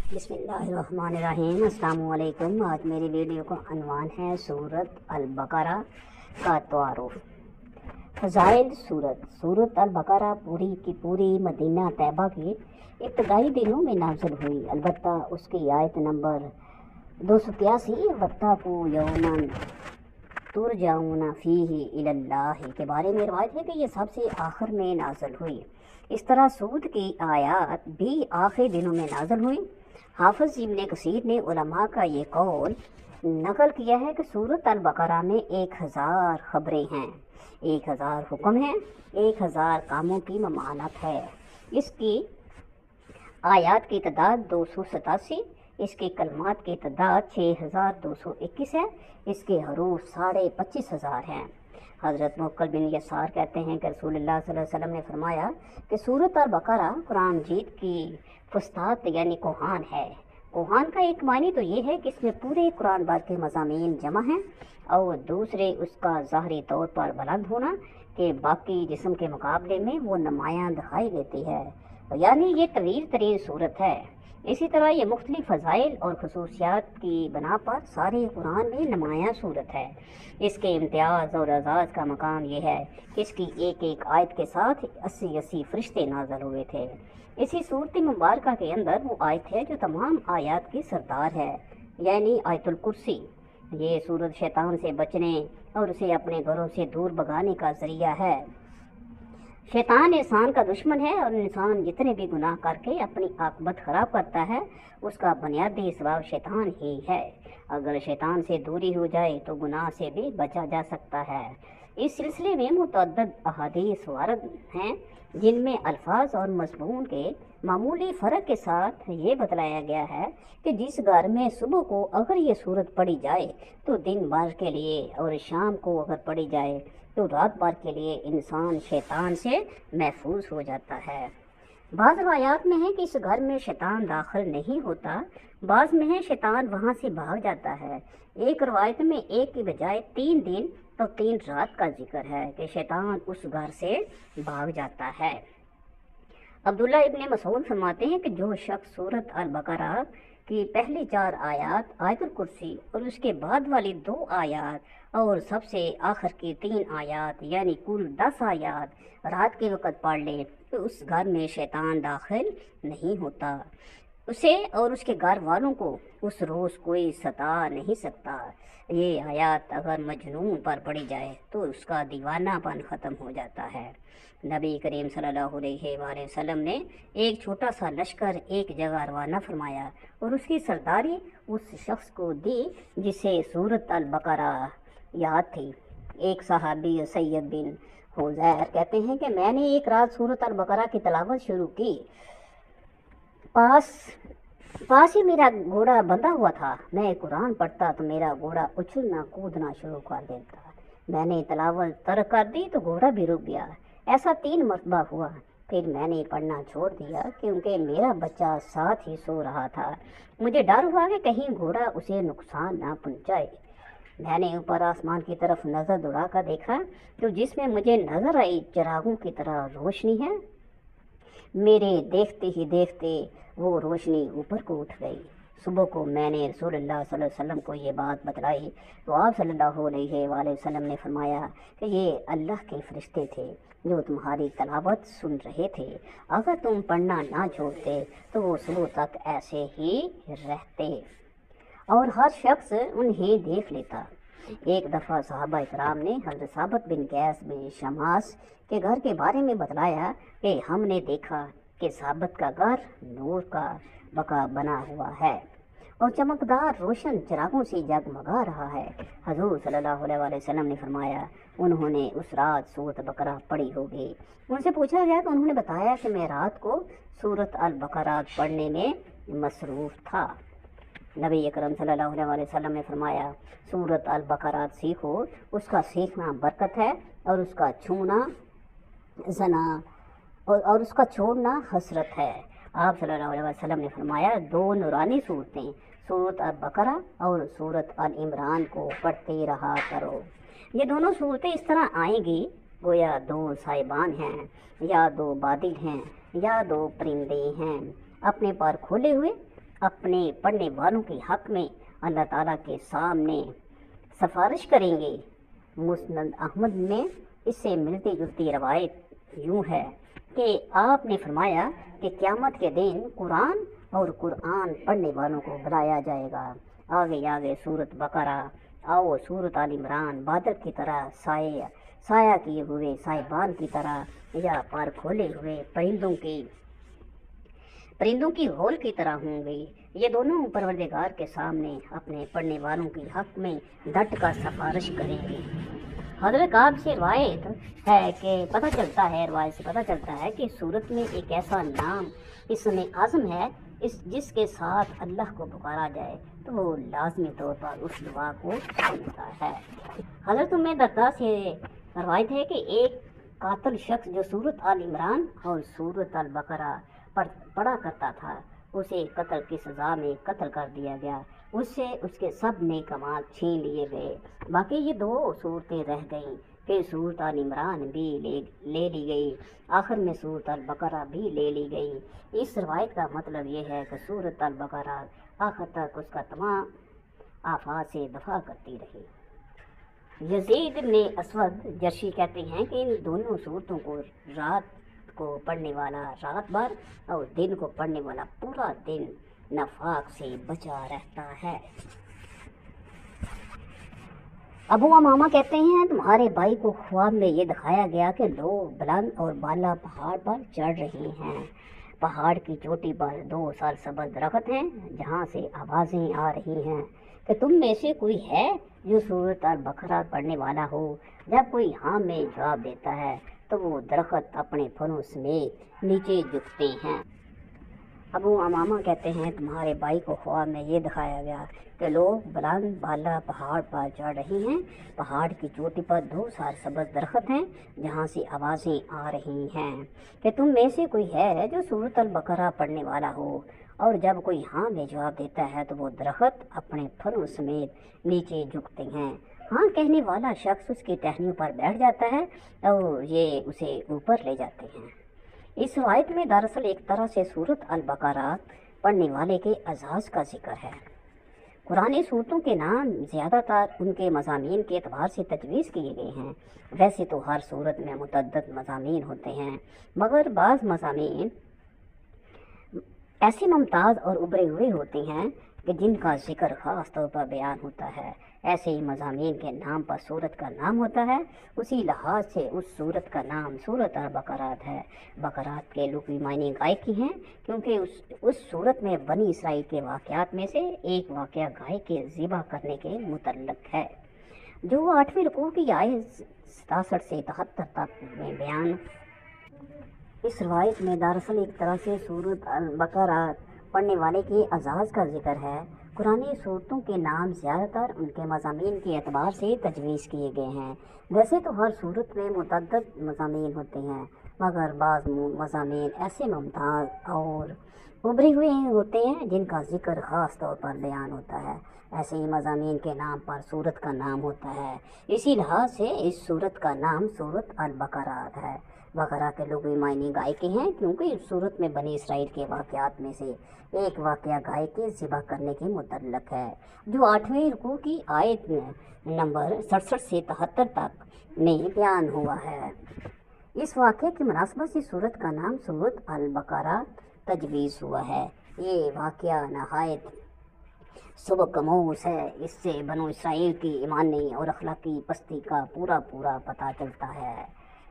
बिस्मिल्लाहिर्रहमानिर्रहीम। अस्सलाम वालेकुम। आज मेरी वीडियो का अन्वान है सूरत अल-बकरा का तारुफ। फ़ज़ाइल सूरत अल-बकरा पूरी की पूरी मदीना तैयबा के इब्तदाई दिनों में नाज़िल हुई। अलबत्ता उसकी आयत नंबर 283 वत्तक़ू यौमन तुरजाऊना फ़ीही इलल्लाह के बारे में रवायत है कि ये सबसे आखिर में नाज़िल हुई। इस तरह सूद की आयत भी आखिरी दिनों में नाज़िल हुई। हाफ़िज़ इब्न कसीर ने उलमा का ये कौल नकल किया है कि सूरत अल-बकरा में 1000 खबरें हैं, 1000 हुक्म हैं, 1000 कामों की ममानत है। इसकी आयत की तादाद 287, इसके कलमात की तादाद 6221 है, इसके हरूफ 25,500 हैं। हज़रत मुक़ल बिन यसार कहते हैं कि रसूलुल्लाह सल्लल्लाहु अलैहि वसल्लम ने फरमाया कि सूरत अल-बकरा कुरान मजीद की फुस्तात यानी कोहान है। कोहान का एक मानी तो ये है कि इसमें पूरे कुरान भर के मज़ामीन जमा हैं, और दूसरे उसका ज़ाहरी तौर पर बुलंद होना कि बाकी जिस्म के मुकाबले में वो नुमायाँ दिखाई देती है, यानी ये तवील तरीन सूरत है। इसी तरह ये मुख्तलिफ फ़ज़ाइल और खसूसियात की बना पर सारे कुरान में नुमायाँ सूरत है। इसके इम्तियाज़ और एज़ाज़ का मकाम ये है कि इसकी एक एक आयत के साथ 80 फरिश्ते नाज़िल हुए थे। इसी सूरत मुबारका के अंदर वो आयत है जो तमाम आयत की सरदार है, यानी आयतुल कुर्सी। ये सूरत शैतान से बचने और उसे अपने घरों से दूर भगाने का ज़रिया है। शैतान इंसान का दुश्मन है और इंसान जितने भी गुनाह करके अपनी आक़िबत ख़राब करता है उसका बुनियादी सबब शैतान ही है। अगर शैतान से दूरी हो जाए तो गुनाह से भी बचा जा सकता है। इस सिलसिले में मुतअद्दिद अहादीस वारद हैं जिनमें अल्फाज और मज़मून के मामूली फ़र्क के साथ ये बतलाया गया है कि जिस घर में सुबह को अगर ये सूरत पढ़ी जाए तो दिन भर के लिए, और शाम को अगर पढ़ी जाए तो रात भर के लिए इंसान शैतान से महफूज हो जाता है। बाज़ रवायात में है कि इस घर में शैतान दाखिल नहीं होता, बाज़ में है शैतान वहाँ से भाग जाता है। एक रवायत में एक की बजाय 3 दिन तो 3 रात का जिक्र है कि शैतान उस घर से भाग जाता है। अब्दुल्ला इब्न मसूद फरमाते हैं कि जो शख्स सूरत अल-बकरा की पहली 4 आयत आयतुल कुर्सी और उसके बाद वाली 2 आयत और सबसे आखिर की 3 आयत यानी कुल 10 आयत रात के वक़्त पढ़ ले तो उस घर में शैतान दाखिल नहीं होता। उसे और उसके घर वालों को उस रोज़ कोई सता नहीं सकता। ये आयत अगर मजनून पर पढ़ी जाए तो उसका दीवानापन ख़त्म हो जाता है। नबी करीम सल्लल्लाहु अलैहि वसल्लम ने एक छोटा सा लश्कर एक जगह रवाना फरमाया और उसकी सरदारी उस शख्स को दी जिसे सूरत अल-बकरा याद थी। एक सहाबी सैयद बिन हुज़ैर कहते हैं कि मैंने एक रात सूरत अल-बकरा की तिलावत शुरू की। पास ही मेरा घोड़ा बंधा हुआ था। मैं कुरान पढ़ता तो मेरा घोड़ा उछलना कूदना शुरू कर देता। मैंने तिलावत तर्क कर दी तो घोड़ा भी रुक गया। ऐसा 3 मरतबा हुआ। फिर मैंने पढ़ना छोड़ दिया क्योंकि मेरा बच्चा साथ ही सो रहा था। मुझे डर हुआ कि कहीं घोड़ा उसे नुकसान ना पहुँचाए। मैंने ऊपर आसमान की तरफ नज़र दौड़ा कर देखा तो जिसमें मुझे नज़र आई चिरागों की तरह रोशनी है। मेरे देखते ही देखते वो रोशनी ऊपर को उठ गई। सुबह को मैंने रसूलुल्लाह सल्लल्लाहु अलैहि वसल्लम को ये बात बतलाई तो आप सल्लल्लाहु अलैहि वसल्लम ने फरमाया कि ये अल्लाह के फरिश्ते थे जो तुम्हारी तलावत सुन रहे थे। अगर तुम पढ़ना ना छोड़ते तो वो सुबह तक ऐसे ही रहते और हर शख्स उन्हें देख लेता। एक दफ़ा सहाबा इकराम ने हज़रत साबित बिन कैस बिन शमास के घर के बारे में बतलाया कि हमने देखा कि साबित का घर नूर का बका बना हुआ है और चमकदार रोशन चिरागों से जगमगा रहा है। हजूर सल्लल्लाहु अलैहि वसल्लम ने फरमाया उन्होंने उस रात सूरत बकरा पढ़ी होगी। उनसे पूछा गया तो उन्होंने बताया कि मैं रात को सूरत अल-बकरा पढ़ने में मसरूफ़ था। नबी अकरम सल्लल्लाहु अलैहि वसल्लम ने फरमाया सूरत अल-बकरा सीखो, उसका सीखना बरकत है और उसका छूना जना और उसका छोड़ना हसरत है। आप सल्लल्लाहु अलैहि वसल्लम ने फरमाया 2 नूरानी सूरतें सूरत अल-बकरा और सूरत अल-इमरान को पढ़ते रहा करो। ये दोनों सूरतें इस तरह आएंगी गोया 2 साहिबान हैं या 2 बादल हैं या 2 परिंदे हैं अपने पर खोले हुए اپنے پڑھنے والوں کے حق میں اللہ تعالیٰ کے سامنے سفارش کریں گے۔ مسند احمد میں اس سے ملتی جلتی روایت یوں ہے کہ آپ نے فرمایا کہ قیامت کے دن قرآن اور قرآن پڑھنے والوں کو بلایا جائے گا۔ آگے سورۃ بقرہ، آؤ سورۃ آل عمران بادل کی طرح سایہ کیے ہوئے سائبان کی طرح، یا پر کھولے ہوئے پرندوں کی ہول کی طرح ہوں گی۔ یہ دونوں پروردگار کے سامنے اپنے پڑھنے والوں کے حق میں ڈٹ کر سفارش کریں گے۔ حضرت آپ سے روایت سے پتہ چلتا ہے کہ سورت میں ایک ایسا نام اسم اعظم ہے جس کے ساتھ اللہ کو پکارا جائے تو وہ لازمی طور پر اس دعا کو سنتا ہے۔ حضرت ام درداء سے روایت ہے کہ ایک قاتل شخص جو سورۃ آل عمران اور سورۃ البقرہ پڑھا کرتا تھا، اسے قتل کی سزا میں قتل کر دیا گیا۔ اس سے اس کے سب نیک اعمال چھین لیے گئے، باقی یہ 2 صورتیں رہ گئیں۔ پھر سورۃ آل عمران بھی لے لی گئی، آخر میں سورۃ البقرہ بھی لے لی گئی۔ اس روایت کا مطلب یہ ہے کہ سورۃ البقرہ آخر تک اس کا تمام آفات سے دفاع کرتی رہی۔ یزید بن اسود جرشی کہتے ہیں کہ ان دونوں صورتوں کو رات کو پڑھنے والا رات بھر اور دن کو پڑھنے والا پورا دن نفاق سے بچا رہتا ہے۔ ابو امامہ کہتے ہیں تمہارے بھائی کو خواب میں یہ دکھایا گیا کہ لوگ بلند اور بالا پہاڑ پر چڑھ رہے ہیں۔ پہاڑ کی چوٹی پر 2 سرسبز درخت ہیں جہاں سے آوازیں آ رہی ہیں کہ تم میں سے کوئی ہے جو سورۃ البقرہ پڑھنے والا ہو؟ جب کوئی ہاں میں جواب دیتا ہے تو وہ درخت اپنے پھلوں سمیت نیچے جھکتے ہیں۔ ابو امامہ کہتے ہیں تمہارے بھائی کو خواب میں یہ دکھایا گیا کہ لوگ بلند بالا پہاڑ پر چڑھ رہے ہیں۔ پہاڑ کی چوٹی پر 2 سرسبز درخت ہیں جہاں سے آوازیں آ رہی ہیں کہ تم میں سے کوئی ہے جو سورۃ البقرہ پڑھنے والا ہو؟ اور جب کوئی ہاں میں جواب دیتا ہے تو وہ درخت اپنے پھلوں سمیت نیچے جھکتے ہیں۔ ہاں کہنے والا شخص اس کی ٹہنیوں پر بیٹھ جاتا ہے اور یہ اسے اوپر لے جاتے ہیں۔ اس روایت میں دراصل ایک طرح سے سورۃ البقرہ پڑھنے والے کے اعزاز کا ذکر ہے۔ قرآن صورتوں کے نام زیادہ تر ان کے مضامین کے اعتبار سے تجویز کیے گئے ہیں۔ ویسے تو ہر صورت میں متعدد مضامین ہوتے ہیں، مگر بعض مضامین ایسے ممتاز اور ابھرے ہوئے ہوتے ہیں کہ جن کا ذکر خاص طور پر بیان ہوتا ہے۔ ایسے ہی مضامین کے نام پر سورت کا نام ہوتا ہے، اسی لحاظ سے اس سورت کا نام سورۃ البقرات ہے۔ بقرات کے لغوی معنی گائے کی ہیں، کیونکہ اس سورت میں بنی اسرائیل کے واقعات میں سے ایک واقعہ گائے کے ذبح کرنے کے متعلق ہے، جو 8ویں رکوع کی آیت 67 سے 73 تک میں بیان۔ اس روایت میں دراصل ایک طرح سے سورۃ البقرہ پڑھنے والے کے اعزاز کا ذکر ہے۔ قرآن صورتوں کے نام زیادہ تر ان کے مضامین کے اعتبار سے تجویز کیے گئے ہیں۔ ویسے تو ہر صورت میں متعدد مضامین ہوتے ہیں، مگر بعض مضامین ایسے ممتاز اور ابھرے ہوئے ہوتے ہیں جن کا ذکر خاص طور پر بیان ہوتا ہے۔ ایسے ہی مضامین کے نام پر سورت کا نام ہوتا ہے، اسی لحاظ سے اس سورت کا نام سورۃ البقرات ہے۔ بقرہ کے لغوی معنی گائے کے ہیں، کیونکہ اس سورت میں بنی اسرائیل کے واقعات میں سے ایک واقعہ گائے کے ذبح کرنے کے متعلق ہے، جو 8ویں رکوع کی آیت نمبر 67 سے 73 تک میں بیان ہوا ہے۔ اس واقعے کی مناسبت سے سورت کا نام سورۃ البقرہ تجویز ہوا ہے۔ یہ واقعہ نہایت سبکموس ہے، اس سے بنو اسرائیل کی ایمانی اور اخلاقی پستی کا پورا پتہ چلتا ہے۔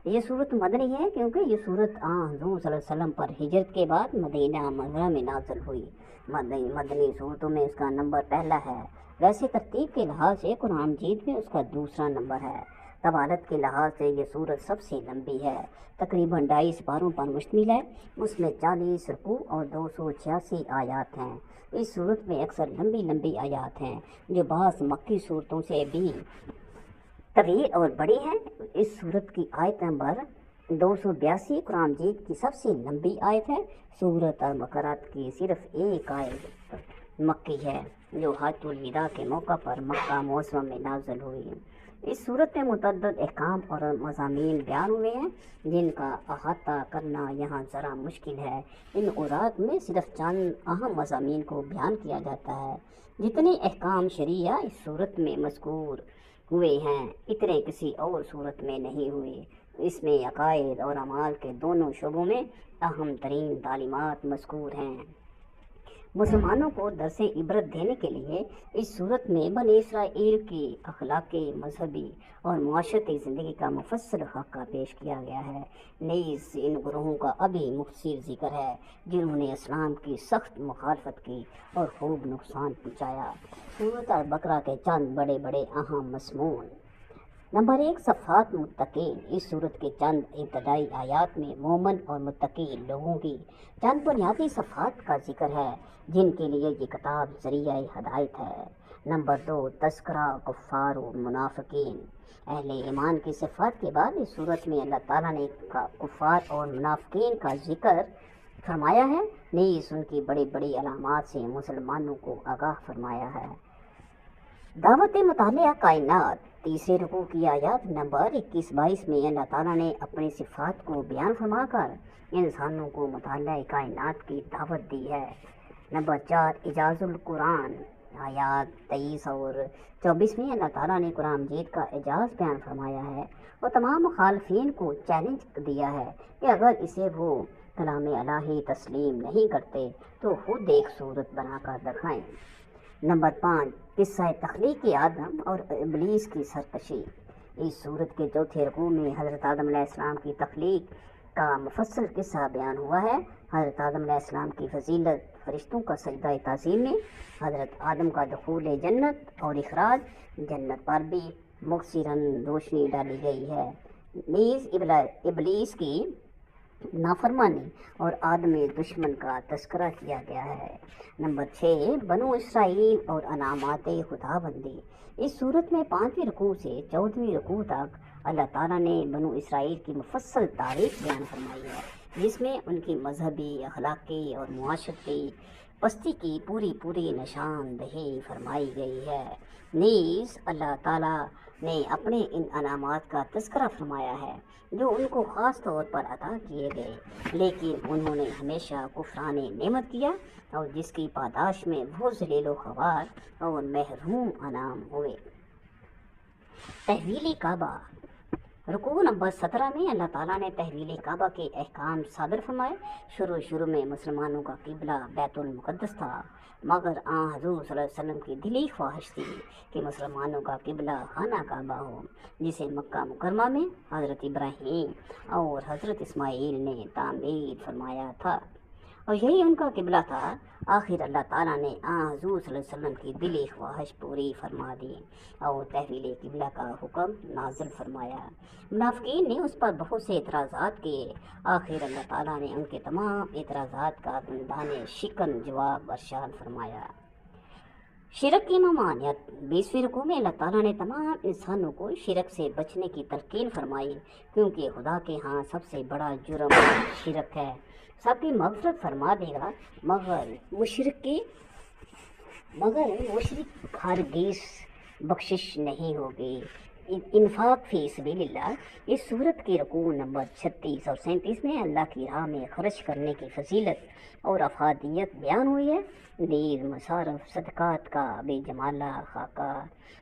یہ صورت مدنی ہے کیونکہ یہ صورت حضور صلی اللہ علیہ وسلم پر ہجرت کے بعد مدینہ منورہ میں نازل ہوئی۔ مدنی صورتوں میں اس کا نمبر پہلا ہے۔ ویسے ترتیب کے لحاظ سے قرآن مجید میں اس کا دوسرا نمبر ہے۔ طوالت کے لحاظ سے یہ صورت سب سے لمبی ہے، تقریباً 2.5 پاروں پر مشتمل ہے۔ اس میں 40 رکوع اور 286 آیات ہیں۔ اس صورت میں اکثر لمبی آیات ہیں جو بعض مکی صورتوں سے بھی طویل اور بڑی ہیں۔ اس صورت کی آیت نمبر 282 قرآن مجید کی سب سے لمبی آیت ہے۔ سورۃ البقرہ کی صرف ایک آیت مکی ہے جو حجۃ الوداع کے موقع پر مکہ معظمہ میں نازل ہوئی۔ इस सूरत में मुतअद्दिद अहकाम और मज़ामीन बयान हुए हैं जिनका अहाता करना यहाँ ज़रा मुश्किल है। इन औरात में सिर्फ चंद अहम मज़ामीन को बयान किया जाता है। जितने अहकाम शरिया इस सूरत में मज़कूर हुए हैं इतने किसी और सूरत में नहीं हुए। इसमें अकायद और अमाल के दोनों शोबों में अहम तरीन तालीमात मज़कूर हैं। मुसलमानों को दरसे इबरत देने के लिए इस सूरत में बनी इसराइल की अखलाकी, मजहबी और मुआशरती ज़िंदगी का मुफस्सल खाका पेश किया गया है। नीज़ इन गुरोहों का अभी मुफस्सिल ज़िक्र है जिन्होंने इस्लाम की सख्त मुखालफत की और खूब नुकसान पहुँचाया। सूरत अल-बकरा के चंद बड़े बड़े अहम मज़मून। नंबर 1, सफ़ात मुत्तकीन। इस सूरत के चंद इब्तदाई आयात में मोमन और मुत्तकीन लोगों की चंद बुनियादी सफ़ात का जिक्र है जिनके लिए ये किताब ज़रिया हदायत है। नंबर 2, तज़किरा कुफ़ार व मुनाफ़िकीन। अहले ईमान की सिफ़ात के बाद इस सूरत में अल्लाह ताला ने कुफ़ार और मुनाफ़िकीन का जिक्र फरमाया है। नीज़ उनकी बड़ी बड़ी अलामात से मुसलमानों को आगाह फरमाया है। दावत मुतालिया कायनात। तीसरे रुकू की आयत नंबर 21-22 में अल्लाह ताला ने अपनी सिफ़ात को बयान फरमाकर इंसानों को मुतालिया कायनात की दावत दी है। नंबर 4, इजाज़ुल कुरान। आयत 23 और 24 में अल्लाह ताला ने कुरान मजीद का एजाज़ बयान फरमाया है और तमाम मुखालफीन को चैलेंज दिया है कि अगर इसे वो कलाम इलाही तस्लीम नहीं करते तो खुद एक सूरत बनाकर दिखाएं। नंबर 5, किस्सा तख्लीक़ आदम और इब्लीस की सरकशी। इस सूरत के चौथे रुकू में हज़रत आदम अलैहिस्सलाम की तख्लीक़ का मुफस्सल किस्सा बयान हुआ है। हज़रत आदम अलैहिस्सलाम की फजीलत, फरिश्तों का सजदा ताज़ीम में हज़रत आदम का दुखूल जन्नत और इखराज जन्नत पर भी मुबसिरन रोशनी डाली गई है। नीज़ इब्लीस की नाफरमानी और आदमी दुश्मन का तस्करा किया गया है। नंबर 6, बनु इसराइल और अनामाते खुदाबंदी। इस सूरत में 5वीं रुकू से 14वीं रुकू तक अल्लाह ताला ने बनु इसराइल की मुफस्सल तारीख बयान फरमाई है जिसमें उनकी मजहबी, अखलाकी और मुआशरती पस्ती की पूरी निशानदही फरमाई गई है। नीज़ अल्लाह ताला ने अपने इन अनामात का तज़किरा फरमाया है जो उनको ख़ास तौर पर अता किए गए लेकिन उन्होंने हमेशा कुफ़राने नेमत किया और जिसकी पादाश में वो ज़लील ख़वार और महरूम अनाम हुए। तहवील काबा। रुकू नंबर 17 में अल्लाह ताला ने तहवील काबा के अहकाम सादर फरमाए। शुरू में मुसलमानों का किबला बैतुल मुक़द्दस था मगर हज़ूर सल्लल्लाहु अलैहि वसल्लम की दिली ख्वाहिश थी कि मुसलमानों का किबला खाना काबा हो जिसे मक्का मुकरमा में हज़रत इब्राहीम और हज़रत इस्माईल ने तामीर फरमाया था और यही उनका किबला था। आखिर अल्लाह ताला ने हज़ूर सल्लल्लाहु अलैहि वसल्लम की दिली ख्वाहिश पूरी फरमा दी और तहवील किबला का हुक्म नाजिल फरमाया। मुनाफिकीन ने उस पर बहुत से एतराज़ात किए। आखिर अल्लाह ताला ने उनके तमाम एतराज़ात का दंदाने शिकन जवाब अरशाद फरमाया। शिरक की ममानियत। 20वीं रुकू में अल्लाह ताला ने तमाम इंसानों को शिरक से बचने की तलकीन फरमाई क्योंकि खुदा के यहाँ सबसे बड़ा जुर्म शिरक है। सबकी मग़फ़िरत फरमा देगा मगर मुशरिक हरगिज़ बख्शिश नहीं होगी। इन्फाक फ़ी सबीलिल्लाह। इस सूरत की रुकू नंबर 36 और 37 में अल्लाह की राह में खर्च करने की फजीलत और अफादियत बयान हुई है। नीज़ मसारफ सदक़ात का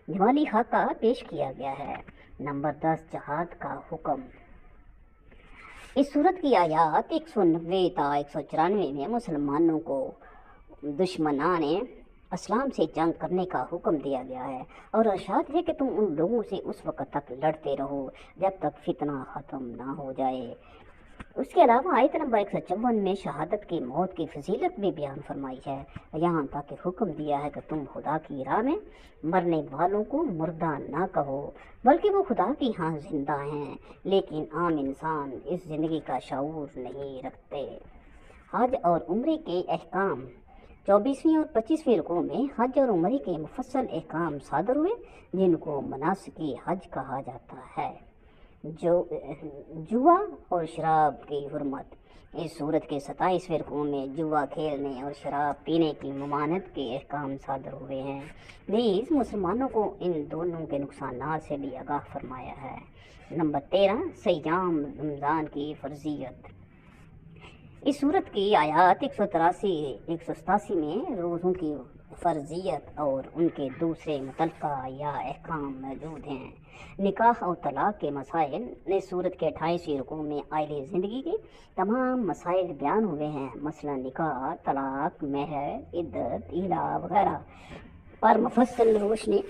जमाली खाका पेश किया गया है। नंबर 10, जहाद का हुक्म। इस सूरत की आयत 190 ta 194 में मुसलमानों को दुश्मनाने इस्लाम से जंग करने का हुक्म दिया गया है और इरशाद है कि तुम उन लोगों से उस वक़्त तक लड़ते रहो जब तक फितना ख़त्म ना हो जाए। उसके अलावा आयत नंबर 154 में शहादत की मौत की फजीलत भी बयान फरमाई है। यहाँ तक हुक्म दिया है कि तुम खुदा की राह में मरने वालों को मुर्दा ना कहो बल्कि वो खुदा की यहाँ जिंदा हैं लेकिन आम इंसान इस ज़िंदगी का शऊर नहीं रखते। हज और उम्रे के अहकाम। 24वीं और 25वीं रुकू में हज और उम्रे के मुफस्सल अहकाम सादर हुए जिनको मनासिक हज कहा जाता है। جو جوا اور شراب کی حرمت۔ اس صورت کے 27ویں رکوع میں جوا کھیلنے اور شراب پینے کی ممانعت کے احکام صادر ہوئے ہیں۔ نیز مسلمانوں کو ان دونوں کے نقصانات سے بھی آگاہ فرمایا ہے۔ نمبر 13، صیام رمضان کی فرضیت۔ اس صورت کی آیات 187 میں روزوں کی فرضیت اور ان کے دوسرے متعلقہ یا احکام موجود ہیں۔ نکاح اور طلاق کے مسائل۔ اس صورت کے 28ویں رکوع میں آئلی زندگی کے تمام مسائل بیان ہوئے ہیں، مثلا نکاح، طلاق، مہر، عدت، ایلا وغیرہ پر مفصل روشنی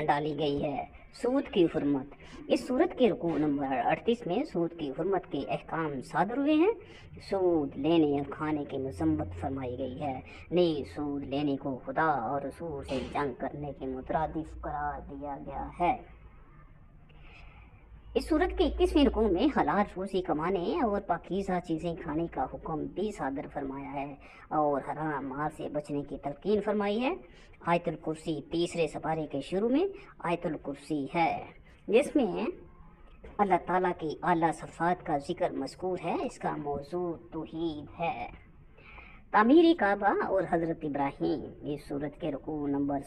ڈالی گئی ہے۔ سود کی حرمت۔ اس صورت کے رکوع نمبر 38 میں سود کی حرمت کے احکام صادر ہوئے ہیں۔ سود لینے اور کھانے کی مذمت فرمائی گئی ہے۔ نیز سود لینے کو خدا اور رسول سے جنگ کرنے کے مترادف قرار دیا گیا ہے۔ اس صورت کے 21ویں رکوع میں حلال روزی کمانے اور پاکیزہ چیزیں کھانے کا حکم بھی صادر فرمایا ہے اور حرام مال سے بچنے کی تلقین فرمائی ہے۔ آیت الکرسی تیسرے سپارے کے شروع میں آیت الکرسی ہے، جس میں اللہ تعالیٰ کی اعلیٰ صفات کا ذکر مذکور ہے۔ اس کا موضوع توحید ہے۔ تعمیر کعبہ اور حضرت ابراہیم۔ اس صورت کے رکوع نمبر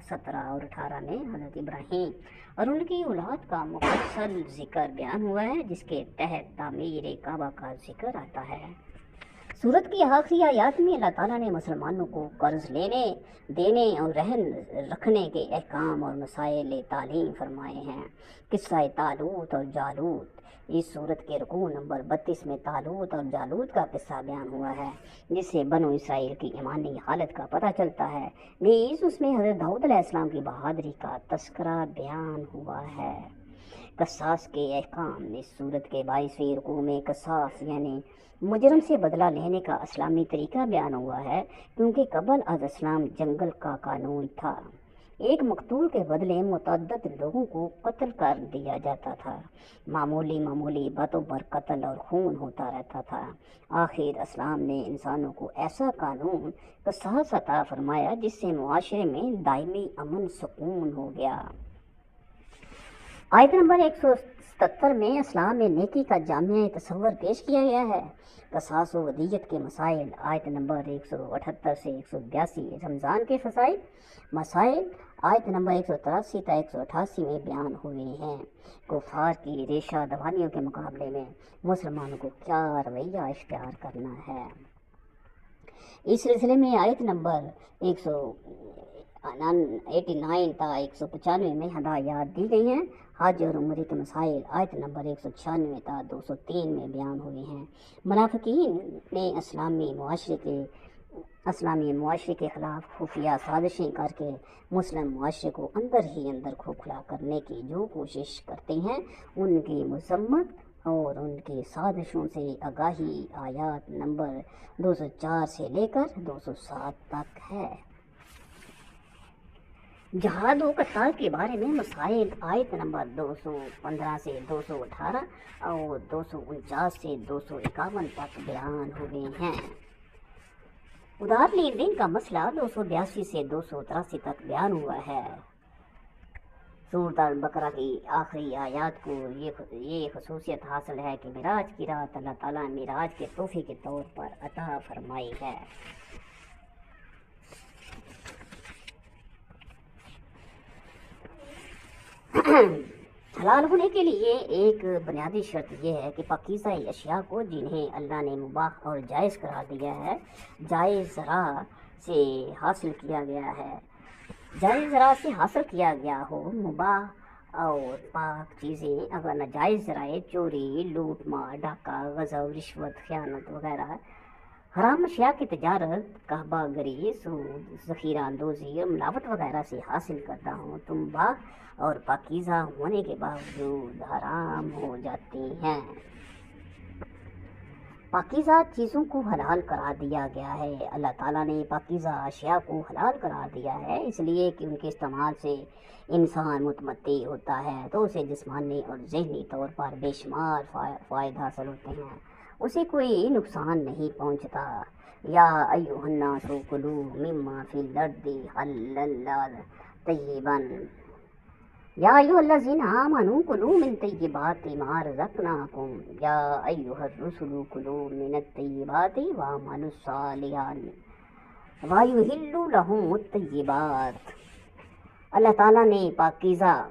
17 اور 18 میں حضرت ابراہیم اور ان کی اولاد کا مفصل ذکر بیان ہوا ہے، جس کے تحت تعمیر کعبہ کا ذکر آتا ہے۔ سورت کی آخری آیات میں اللہ تعالیٰ نے مسلمانوں کو قرض لینے، دینے اور رہن رکھنے کے احکام اور مسائل تعلیم فرمائے ہیں۔ قصہ طالوت اور جالوت۔ اس صورت کے رکوع نمبر 32 میں طالوت اور جالوت کا قصہ بیان ہوا ہے، جس سے بنو اسرائیل کی ایمانی حالت کا پتہ چلتا ہے۔ نیز اس میں حضرت داؤد علیہ السلام کی بہادری کا تذکرہ بیان ہوا ہے۔ قصاص کے احکام۔ اس صورت کے 22ویں رکوع میں قصاص یعنی مجرم سے بدلہ لینے کا اسلامی طریقہ بیان ہوا ہے، کیونکہ قبل از اسلام جنگل کا قانون تھا۔ ایک مقتول کے بدلے متعدد لوگوں کو قتل کر دیا جاتا تھا۔ معمولی باتوں پر قتل اور خون ہوتا رہتا تھا۔ آخر اسلام نے انسانوں کو ایسا قانون قصاص عطا فرمایا جس سے معاشرے میں دائمی امن سکون ہو گیا۔ آیت نمبر 177 میں اسلام میں نیکی کا جامع تصور پیش کیا گیا ہے۔ قصاص و ودیت کے مسائل۔ آیت نمبر 178 سے 182 رمضان کے فضائل مسائل۔ آیت نمبر 183 تا 188 میں بیان ہوئے ہیں۔ کفار کی ریشہ دوانیوں کے مقابلے میں مسلمانوں کو کیا رویہ اختیار کرنا ہے۔ اس سلسلے میں آیت نمبر 189 تا 195 میں ہدایات دی گئی ہیں۔ حج اور عمرے کے مسائل۔ آیت نمبر 196 تا 203 میں بیان ہوئے ہیں۔ منافقین نے اسلامی معاشرے کے خلاف خفیہ سازشیں کر کے مسلم معاشرے کو اندر ہی اندر کھوکھلا کرنے کی جو کوشش کرتے ہیں، ان کی مذمت اور ان کی سازشوں سے آگاہی آیات نمبر 204 سے لے کر 207 تک ہے۔ جہاد و قتال کے بارے میں مسائل۔ آیت نمبر 215 سے 218 اور 249 سے 251 تک بیان ہوئے ہیں۔ ادھار لین دین کا مسئلہ 282 سے 283 تک بیان ہوا ہے۔ سورۃ البقرہ کی آخری آیات کو یہ خصوصیت حاصل ہے کہ معراج کی رات اللہ تعالیٰ نے معراج کے تحفے کے طور پر عطا فرمائی ہے۔ حلال ہونے کے لیے ایک بنیادی شرط یہ ہے کہ پاکیزہ اشیاء کو جنہیں اللہ نے مباح اور جائز قرار دیا ہے، جائز ذرائع سے حاصل کیا گیا ہو۔ مباح اور پاک چیزیں اگر ناجائز ذرائع چوری، لوٹ مار، ڈاکہ، غصب، رشوت، خیانت وغیرہ، حرام اشیاء کی تجارت، کعبہ گری، سود، ذخیرہ اندوزی اور ملاوٹ وغیرہ سے حاصل کرتا ہوں، تم پاک اور پاکیزہ ہونے کے باوجود حرام ہو جاتی ہیں۔ پاکیزہ چیزوں کو حلال قرار دیا گیا ہے۔ اللہ تعالیٰ نے پاکیزہ اشیاء کو حلال قرار دیا ہے اس لیے کہ ان کے استعمال سے انسان متمتع ہوتا ہے تو اسے جسمانی اور ذہنی طور پر بے شمار فوائد حاصل ہوتے ہیں، اسے کوئی نقصان نہیں پہنچتا۔ یا ایھا الناس کلوا مما فی الارض حلالا طیبا یا ایھا الذین آمنوا کلوا من طیبات ما رزقناکم یا ایھا الرسل کلوا من الطیبات واعملوا الصالحات ویحل لہم الطیبات۔ اللہ تعالیٰ نے پاکیزہ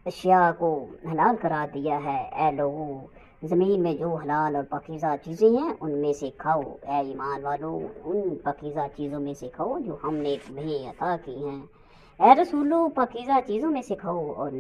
اشیاء کو حلال قرار دیا ہے۔ اے لوگوں، زمین میں جو حلال اور پاکیزہ چیزیں ہیں ان میں سے کھاؤ۔ اے ایمان والو، ان پاکیزہ چیزوں میں سے کھاؤ جو ہم نے تمہیں عطا کی ہیں۔ اے رسولو، پاکیزہ چیزوں میں سے کھاؤ اور